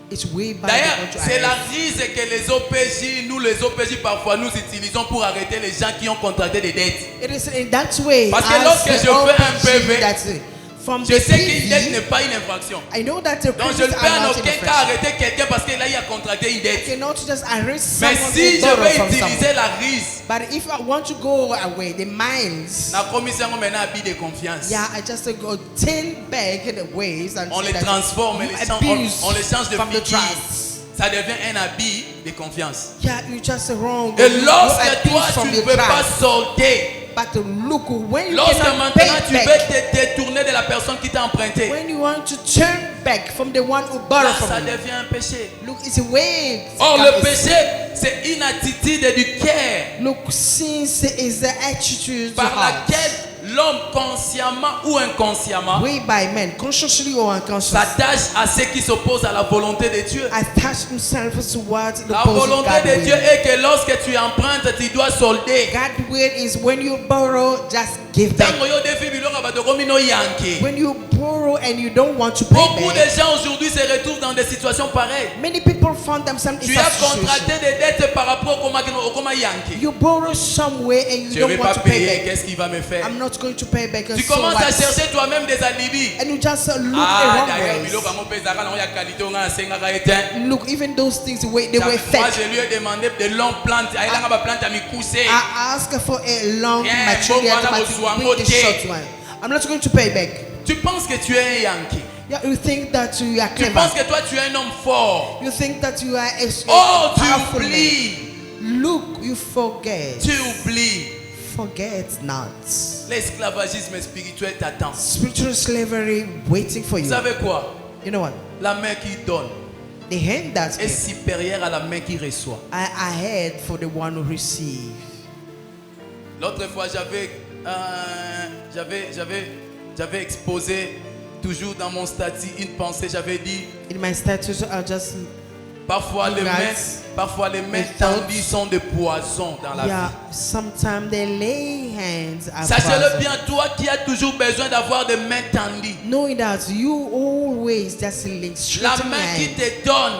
It's way back. D'ailleurs, they're going to c'est la arrest. ruse que les OPJ, nous les OPJ parfois nous utilisons pour arrêter les gens qui ont contracté des dettes. It is in that way. Parce que as lorsque the je fais un OPG, PV, that's it. From Je the sais qu'une dette PV, n'est pas une infraction. I know that the Donc je ne credits peux are en not aucun cas infraction. arrêter quelqu'un parce qu'il a eu à contracter une I dette. cannot just arrest Mais someone si who je borrow vais from utiliser someone. la ruse, But if I want to go away, the minds, la commission maintenant habit de confiance. yeah, I just go turn back the ways and On say les that transforme, you on les change de from the figure. trust. Ça devient un habit de confiance. Yeah, you just wrong. Et You lorsque abuse toi from tu ne the peux pas trust. solder, But look, when you lorsque cannot maintenant pay tu veux back, te détourner de la personne qui t'a emprunté, when you want to turn back from the one who borrowed là ça from you, devient un péché. look, it's a way. Or le péché, c'est une attitude du cœur Look, since is the attitude par of heart, laquelle l'homme consciemment ou inconsciemment way by men, consciously or unconsciously, s'attache à ce qui s'oppose à la volonté de Dieu. attach himself to what the La opposing volonté God de will. Dieu est que lorsque tu empruntes, tu dois solder. God will is when you borrow, just give back. Tango yo defi biloko bato komi no yanke. When you borrow and you don't want to pay Beaucoup de back, gens aujourd'hui se retrouvent dans des situations pareilles. many people find themselves in Tu as such situation. contracté des dettes par rapport au Koma yanke. You borrow somewhere and you Je ne don't vais want pas to pay payer, back. qu'est-ce qu'il va me faire? I'm not going to pay back. Tu So commences à what? chercher toi-même des alibis. And you just look Ah, around d'ailleurs, ways. biloko yango mpe ezalaka nango ya qualité oyo nga nasengaka éteint. Look, even those things they were Moi, fake. je lui ai demandé de longues plantes. Ayelanga ba plante ya mikuse. I asked for a long Yeah, material, bon, voilà, but besoin, with the ok. short one. I'm not going to pay back. Tu penses que tu es un yankee. Yeah, you think that you are Tu clever. penses que toi tu es un homme fort. You think that you are a Oh, tu powerful man. oublies. Look, you forget. Tu oublies. Forget not. L'esclavagisme spirituel t'attend. Spiritual slavery waiting for Vous you. savez quoi? You know what? La main qui donne The hand that est gives supérieure à la main qui reçoit. I had for the one who received. L'autre fois, j'avais exposé toujours dans mon statut une pensée. J'avais dit, In my status, I just parfois les mains Without- tendues sont des poisons dans la yeah. vie. Sometimes they lay hands. Are Sachez-le poison. bien, toi qui as toujours besoin d'avoir des mains tendues, Knowing that you always just lay la straight main hand. qui te donne,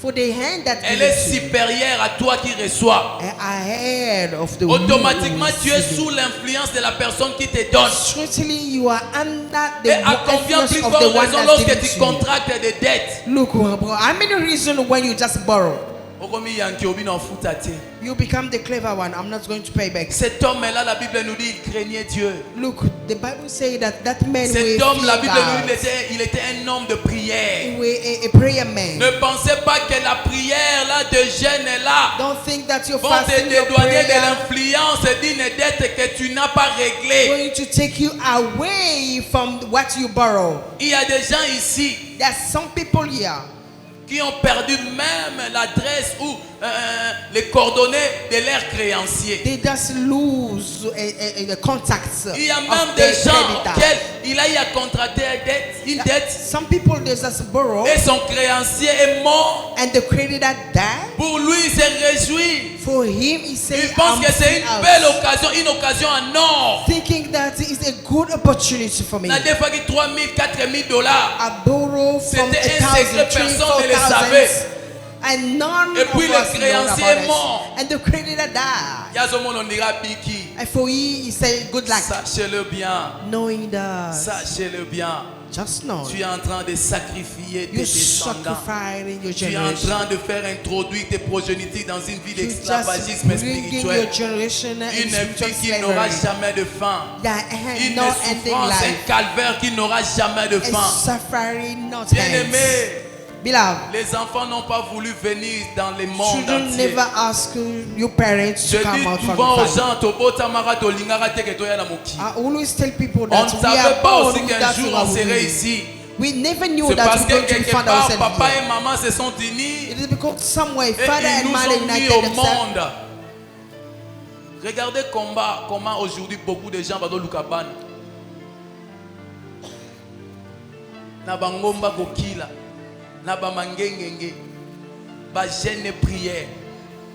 For the hand that elle gives est you, supérieure à toi qui reçois. ahead of the Automatiquement, one tu es receiving. sous l'influence de la personne qui te donne. Straightly, you are under Et the à combien influence plus of forte the one raison that lorsque gives tu you. contractes des dettes. Look, bro, how many reasons when you just borrow? Okomi yanki obi na futa te. You become the clever one. I'm not going to pay back. Cet homme-là, la Bible nous dit, il craignait Dieu. Look, the Bible says that man Cet will homme, la fear Bible nous God. dit, il était un homme de He prière. was a prayer man. Ne pensez pas que la prière là de jeûne est là Don't think that your vont te fasting, your dédouaner de prayer l'influence d'une dette que tu n'as pas réglée. going to take you away from what you borrow. Il y a des gens ici There's some people here qui ont perdu même l'adresse ou les coordonnées de leurs créanciers. they just lose the contacts Il y a of même their des gens creditor. auxquels il a eu à contracter une dette Some people they just borrow et son créancier est mort. and the creditor died. Pour lui, il s'est réjoui. For him, he Il says, pense I'm que c'est une out. belle occasion, une occasion en or. Thinking that it's a good opportunity for me. On a des fois que 3 000, 4 000 dollars. I borrow from C'était un 1,000, secret, 3,000, personne ne le 4,000, savait. and none Et puis of le us know créancier about est it. mort. And the creditor died. Yazomo on dira Biki. And for he said, good luck. Sachez-le bien. Knowing that, Sachez-le bien. just know, Tu es en train de sacrifier tes you're descendants. sacrificing your Tu es en generation. train de faire introduire tes progénitures dans une vie You're just d'esclavagisme bringing spirituel. your generation Une in spiritual vie qui n'aura slavery. jamais de fin. That had Une no ending souffrance, un life. calvaire qui n'aura jamais de A fin. suffering not Bien ends. aimé, Beloved, les enfants n'ont pas voulu venir dans le monde children entier. never ask your parents Je to come dis out from souvent aux the family. gens, tobotamara tolingara te ke toya na moki. I always tell people On that ne we are savait pas born aussi with qu'un that jour what on we serait do. ici. We never knew C'est that parce we're que going to quelque find part, ourselves papa here. et maman se sont unis It is because somewhere et father ils and nous mother ont mis united au themselves. monde. Regardez comment aujourd'hui beaucoup de gens vont lukaban. Na bangomba kokila, na bamangengenge, ba jeune prière.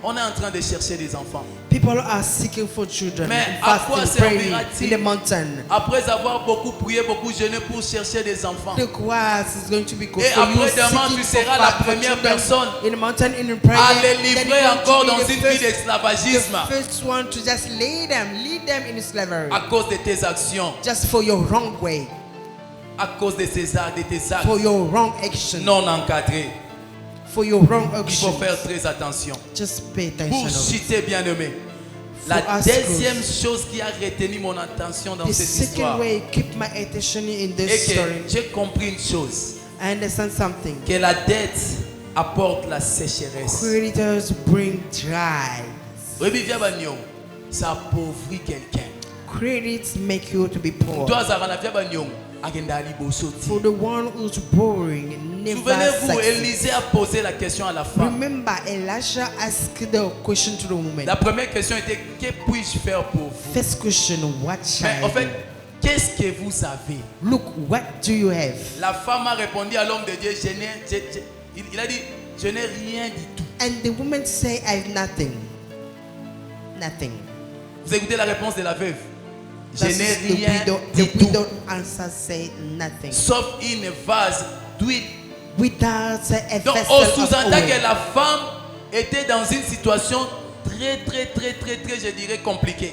On est en train de chercher des enfants. People People are seeking for children. Mais and à quoi fasting, praying servira-t-il in the mountain. après avoir beaucoup prié, beaucoup jeûné pour chercher des enfants? Look what is going to be good Et for you. après-demain, Seeking tu for seras la for première children personne in the mountain in prayer. à les Then livrer you're going to encore be dans the une vie first- d'esclavagisme The first one to just lead them in slavery. à cause de tes actions, Just for your wrong way, à cause de tes actes, for your wrong action, non encadrés. for your wrong Il action. faut faire très attention. Just pay attention. Pour of it. citer bien-aimé, la For us deuxième chose qui a retenu mon attention dans The cette second histoire way keep my attention in est this que story. j'ai compris une chose, I understand something. que la dette apporte la sécheresse. Creditors bring dry. Rebivia Bagnon, ça appauvrit quelqu'un. Credits make you to be poor. Toi, Zaranavia Bagnon, agenda libosoti. For the one who's borrowing, never Souvenez-vous, succeeds. Élisée a posé la question à la femme. Remember, Elisha asked the question to the woman. La première question était, que puis-je faire pour vous? First question, what shall Mais en I fait, do? qu'est-ce que vous avez? Look, what do you have? La femme a répondu à l'homme de Dieu, il a dit, je n'ai rien du tout. And the woman say, I have nothing. Nothing. Vous écoutez la réponse de la veuve. Je That's n'ai the rien widow. du The tout. widow answer say nothing. Sauf une vase d'huile. Without a Donc vessel on of sous-entend oil. que la femme était dans une situation très, je dirais, compliquée.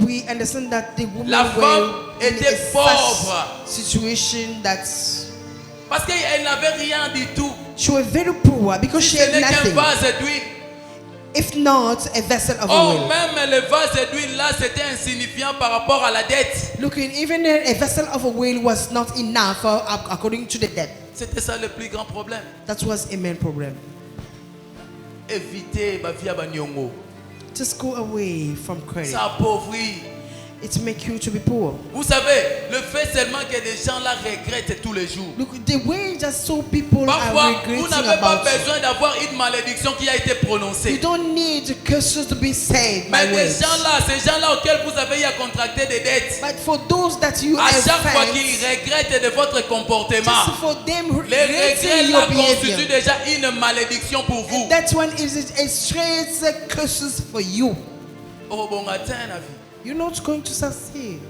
We understand that the woman La were femme in était a pauvre. such situation that's Parce qu'elle n'avait rien du tout. she was very poor because Si she ce had n'est qu'un nothing. vase d'huile. If not a vessel of Oh, oil. même le vase d'huile là, c'était insignifiant par rapport à la dette. Looking, even a vessel of oil was not enough according to the debt. C'était ça le plus grand problème. That was a main problem. Éviter ma vie à Banyongo. Just go away from credit. Ça appauvrit. It make you to be poor. Vous savez, le fait seulement que des gens là regrettent tous les jours. Look, the way just so people Parfois, are vous regretting n'avez pas about you. besoin d'avoir une malédiction qui a été You prononcée. don't need curses to be said by Mais des words. gens là, ces gens là auxquels vous avez eu à contracter des dettes, But for those that you à chaque fois offend, qu'ils regrettent de votre comportement, just for them les regrets regretting là your constituent behavior, déjà une malédiction pour vous. that one is a straight curses for you. Oh bon matin, la vie. You're not going to succeed.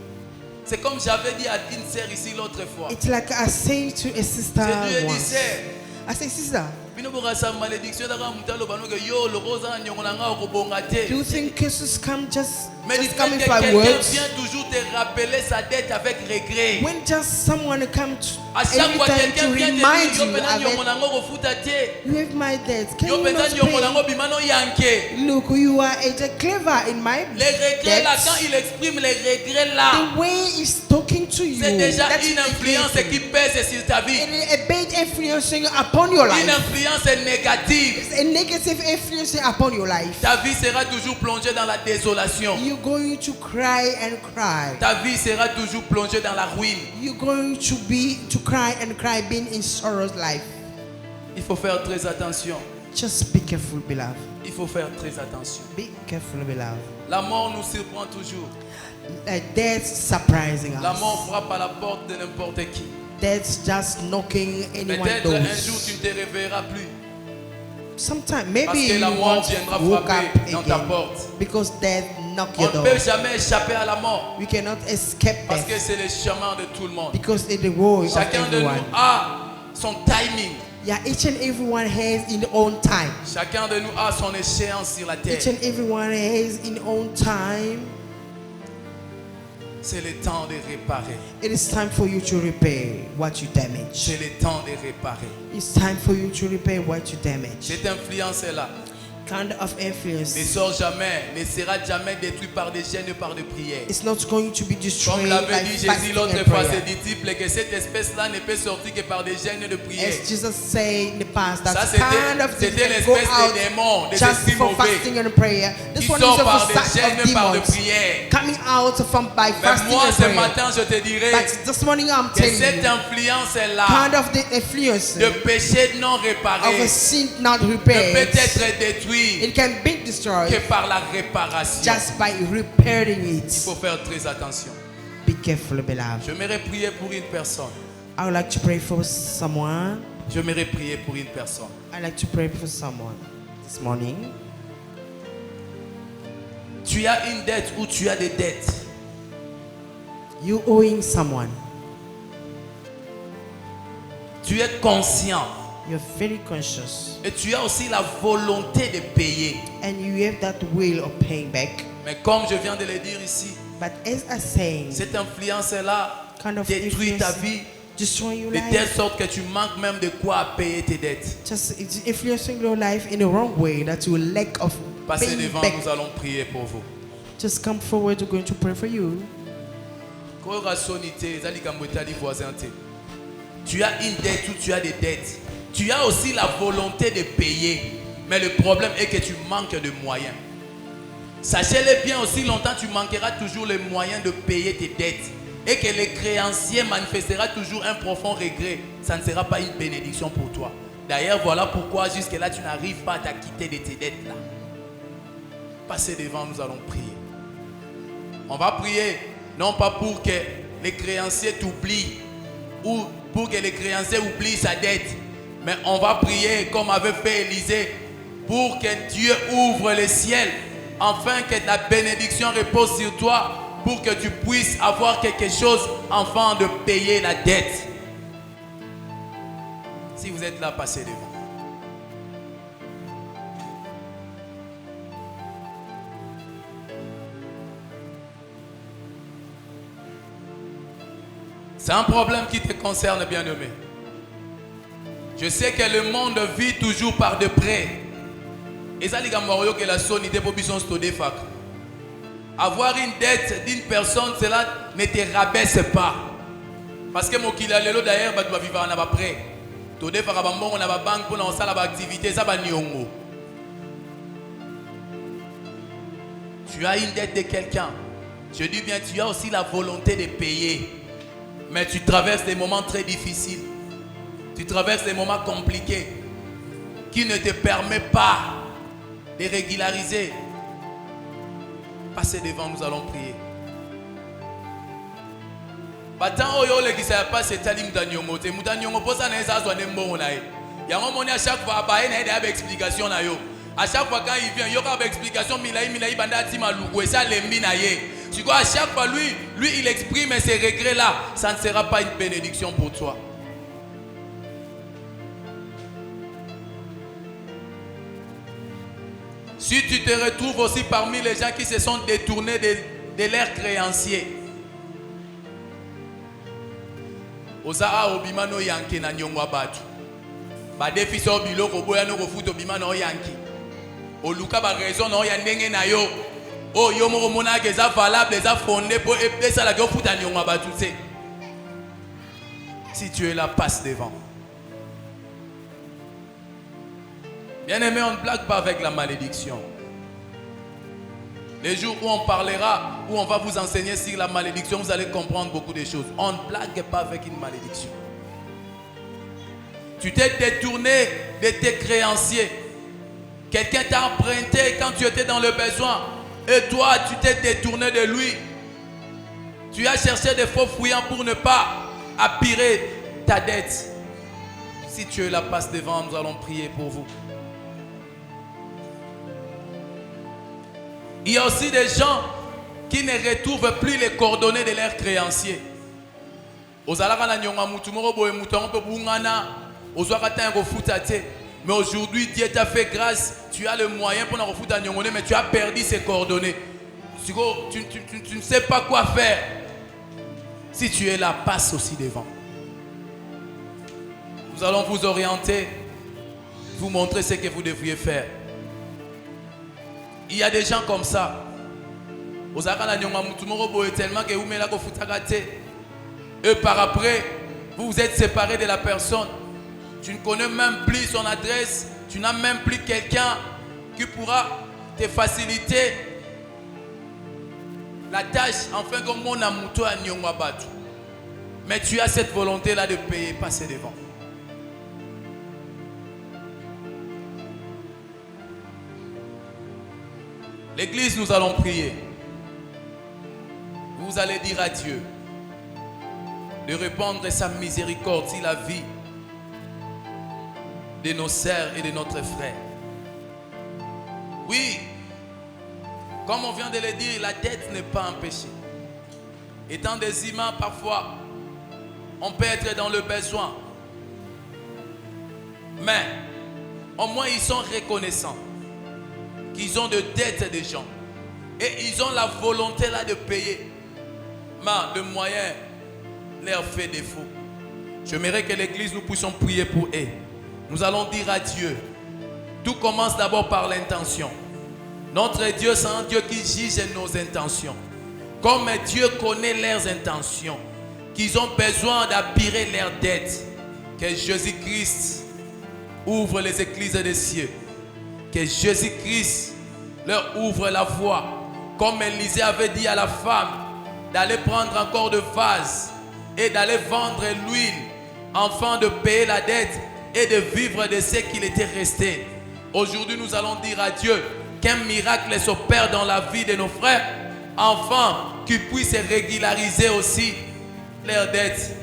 C'est comme j'avais dit à une sœur ici l'autre fois. It's like I say to a sister Je lui ai dit, once. sœur, I say, sister, bino borasa malédiction daga mutalo banoke yo lokoza nyongo na nga okobonga te. do you think curses come just Mais du fait coming que from quelqu'un words? vient toujours te rappeler sa dette avec regret. When just someone comes À chaque every fois time quelqu'un to vient te remind dire yo you pena of nyongo it, nango kofuta te. you have my debt. Can Yo you pena not nyongo pay? nango bimano yanke. Look, you are clever in my Les regrets là, debts. quand il exprime les regrets là, The way he's talking to you, c'est déjà that's une the influence great qui thing. pèse sur ta vie. It is a bad influence upon your Une life. influence négative. It's a negative influence upon your life. Ta vie sera toujours plongée dans la désolation. You're going to cry and cry. Ta vie sera toujours plongée dans la ruine. You're going to cry and cry, being in sorrow's life. Il faut faire très attention. Just be careful, beloved. Il faut faire très attention. Be careful, beloved. La mort nous surprend toujours. Death's surprising La us. mort frappe à la porte de n'importe qui. Death's just knocking anyone's Peut-être un jour doors. tu ne te réveilleras plus. Sometime, Parce maybe que you la mort won't viendra woke frapper up dans ta again porte. because death knock On your ne door. peut jamais échapper à la mort. We cannot escape Parce que death c'est le chemin de tout le monde. because it's the role of Chacun de nous everyone. a son timing. Yeah, each and everyone has in their own time. Chacun de nous a son échéance sur la terre. Each and everyone has in their own time. C'est le temps de réparer. It is time for you to repair what you damage. C'est le temps de réparer. It's time for you to repair what you damage. Cette influence-là Kind of influence. ne sort jamais, ne sera jamais détruite par des chaînes et par des prières. It's not going to be Comme destroyed l'avait by dit Jésus fasting l'autre and fois à ses prayer. disciples, que cette espèce-là ne peut sortir que par des chaînes de prière. As Jesus said in the past, Ça, that c'était- kind of things c'était that go l'espèce out des démons, des just esprits for mauvais, fasting and prayer. This qui one is sort for par des such chaînes of et par des demons prières. coming out from by Mais fasting moi, and ce prayer. matin, je te dirais But this morning I'm que telling cette you, influence-là kind of the influence de péché non of réparé a sin not ne peut repaired, être détruit it can be destroyed que par la réparation. just by repairing Il it. faut faire très attention. Be careful, beloved. J'aimerais prier pour une personne. I would like to pray for someone. J'aimerais prier pour une personne. I'd like to pray for someone this morning. tu as une dette ou tu as des dettes. You owing someone. Tu es conscient You're very conscious. et tu as aussi la volonté de payer. And you have that will of paying back. Mais comme je viens de le dire ici, But as I'm saying, cette influence-là kind of détruit ta influence vie destroying your de telle life. sorte que tu manques même de quoi payer tes dettes. Just it's influencing your life in the wrong way that you lack of Passez paying devant, back. nous allons prier pour vous. Just come forward, we're going to pray for you. Tu as une dette ou tu as des dettes. Tu as aussi la volonté de payer. Mais le problème est que tu manques de moyens. Sachez-le bien, aussi longtemps tu manqueras toujours les moyens de payer tes dettes. Et que le créancier manifestera toujours un profond regret. Ça ne sera pas une bénédiction pour toi. D'ailleurs, voilà pourquoi jusque-là tu n'arrives pas à t'acquitter de tes dettes là. Passez devant, nous allons prier. On va prier, non pas pour que les créanciers t'oublient ou pour que les créanciers oublient sa dette, mais on va prier comme avait fait Élisée pour que Dieu ouvre le ciel afin que ta bénédiction repose sur toi pour que tu puisses avoir quelque chose afin de payer la dette. Si vous êtes là, passez devant. C'est un problème qui te concerne, bien-aimé. Je sais que le monde vit toujours par de près. Et ça, les gars, que la sonité pour bison stodé fac. Avoir une dette d'une personne, cela ne te rabaisse pas. Parce que mon kilalelo d'ailleurs, tu vas vivre en après. Todé fac, on a une banque pour lancer l'activité, ça va nyongo. Tu as une dette de quelqu'un. Je dis bien, tu as aussi la volonté de payer. Mais tu traverses des moments très difficiles. Tu traverses des moments compliqués qui ne te permettent pas de régulariser. Passez devant, nous allons prier. Batan oyo le kisa pas c'est tali mutanyongo te mutanyongo posa na esa zo nembo na ye. Yango moni à chaque fois ba ena ide avec explication na yo. À chaque fois quand il vient, il y aura avec explication milai banda ti malugo et ça lembi na ye. Tu vois, à chaque fois, lui, il exprime ses regrets là. Ça ne sera pas une bénédiction pour toi. Si tu te retrouves aussi parmi les gens qui se sont détournés de leurs créanciers. Oza obimano yanke na nyongwa batu. Ba defisa obiloko boya no kofuto obimano yanke. Oluka ba raison no ya ndenge na yo. Oh, yo moko mona que ça valable, ça fondé pour et ça la go futa nyonga ba tout c'est. Si tu es là, passe devant. Bien-aimé, on ne blague pas avec la malédiction. Les jours où on parlera, où on va vous enseigner sur la malédiction, vous allez comprendre beaucoup de choses. On ne blague pas avec une malédiction. Tu t'es détourné de tes créanciers. Quelqu'un t'a emprunté quand tu étais dans le besoin. Et toi, tu t'es détourné de lui. Tu as cherché des faux fouillants pour ne pas aspirer ta dette. Si tu es là, passe devant, nous allons prier pour vous. Il y a aussi des gens qui ne retrouvent plus les coordonnées de leurs créanciers. Mais aujourd'hui, Dieu t'a fait grâce. Tu as le moyen pour nous foutre à Nyongone, mais tu as perdu ses coordonnées. Tu ne sais pas quoi faire. Si tu es là, passe aussi devant. Nous allons vous orienter, vous montrer ce que vous devriez faire. Il y a des gens comme ça. Tellement que vous et par après, vous vous êtes séparés de la personne. Tu ne connais même plus son adresse. Tu n'as même plus quelqu'un qui pourra te faciliter la tâche. Enfin, comme mon amour à Nyongwabatu. Mais tu as cette volonté-là de payer, passer devant. L'église, nous allons prier. Vous allez dire à Dieu de répandre sa miséricorde sur la vie de nos sœurs et de notre frère. Oui, Comme on vient de le dire, la dette n'est pas un péché. Étant des humains, parfois, on peut être dans le besoin. Mais, au moins, ils sont reconnaissants qu'ils ont de dettes des gens. Et ils ont la volonté là de payer. Mais le moyen leur fait défaut. J'aimerais que l'église, nous puissions prier pour eux. Nous allons dire à Dieu. Tout commence d'abord par l'intention. Notre Dieu, c'est un Dieu qui juge nos intentions. Comme Dieu connaît leurs intentions, qu'ils ont besoin d'aspirer leurs dettes, que Jésus-Christ ouvre les églises des cieux. Que Jésus-Christ leur ouvre la voie. Comme Élisée avait dit à la femme, d'aller prendre encore de vases et d'aller vendre l'huile, afin de payer la dette et de vivre de ce qu'il était resté. Aujourd'hui, nous allons dire à Dieu qu'un miracle s'opère dans la vie de nos frères, afin qu'ils puissent régulariser aussi leurs dettes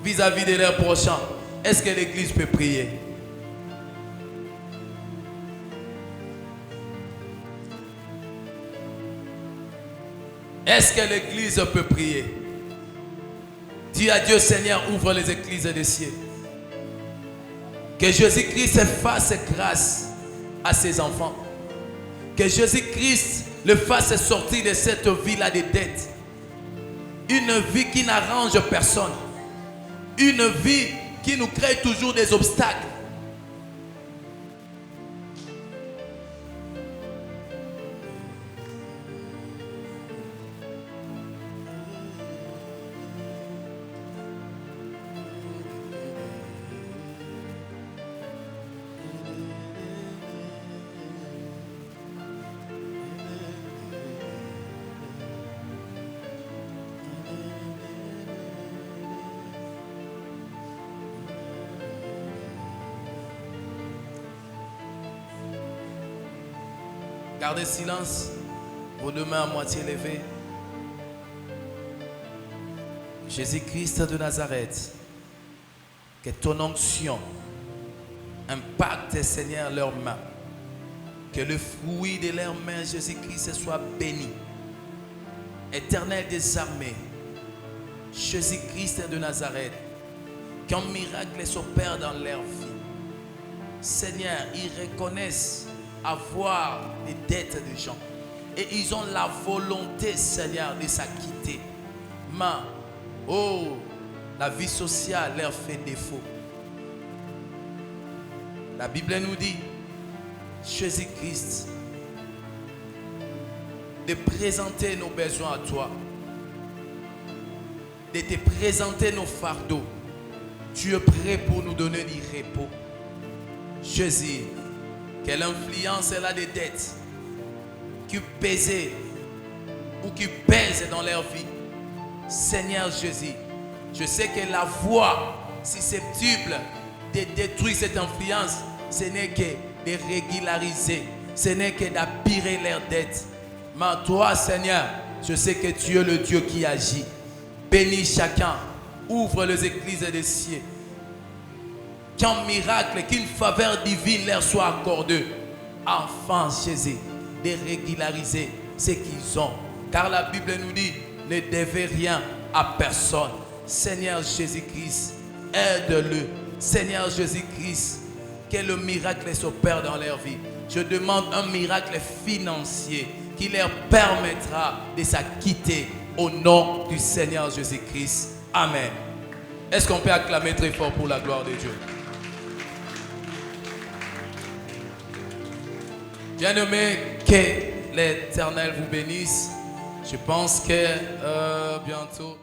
vis-à-vis de leurs prochains. Est-ce que l'église peut prier? Est-ce que l'église peut prier? Dis à Dieu, Seigneur, ouvre les églises des cieux. Que Jésus-Christ fasse grâce à ses enfants. Que Jésus-Christ le fasse sortir de cette vie-là de dettes. Une vie qui n'arrange personne. Une vie qui nous crée toujours des obstacles. Gardez silence, vos deux mains à moitié levées. Jésus-Christ de Nazareth, que ton onction impacte, Seigneur, leurs mains. Que le fruit de leurs mains, Jésus-Christ, soit béni. Éternel des armées, Jésus-Christ de Nazareth, qu'un miracle s'opère dans leur vie. Seigneur, ils reconnaissent avoir des dettes de gens. Et ils ont la volonté, Seigneur, de s'acquitter. Mais, oh, la vie sociale leur fait défaut. La Bible nous dit, Jésus-Christ, de présenter nos besoins à toi, de te présenter nos fardeaux. Tu es prêt pour nous donner du repos. Jésus, quelle influence elle a des dettes qui pèsent ou qui pèsent dans leur vie. Seigneur Jésus, je sais que la voie susceptible de détruire cette influence, ce n'est que de régulariser, ce n'est que d'aspirer leurs dettes. Mais toi, Seigneur, je sais que tu es le Dieu qui agit. Bénis chacun, ouvre les églises des cieux. Qu'un miracle, qu'une faveur divine leur soit accordée. Enfin, Jésus, de régulariser ce qu'ils ont. Car la Bible nous dit, ne devez rien à personne. Seigneur Jésus-Christ, aide-le. Seigneur Jésus-Christ, que le miracle s'opère dans leur vie. Je demande un miracle financier qui leur permettra de s'acquitter au nom du Seigneur Jésus-Christ. Amen. Est-ce qu'on peut acclamer très fort pour la gloire de Dieu? Bien-aimés, que l'Éternel vous bénisse. Je pense que bientôt...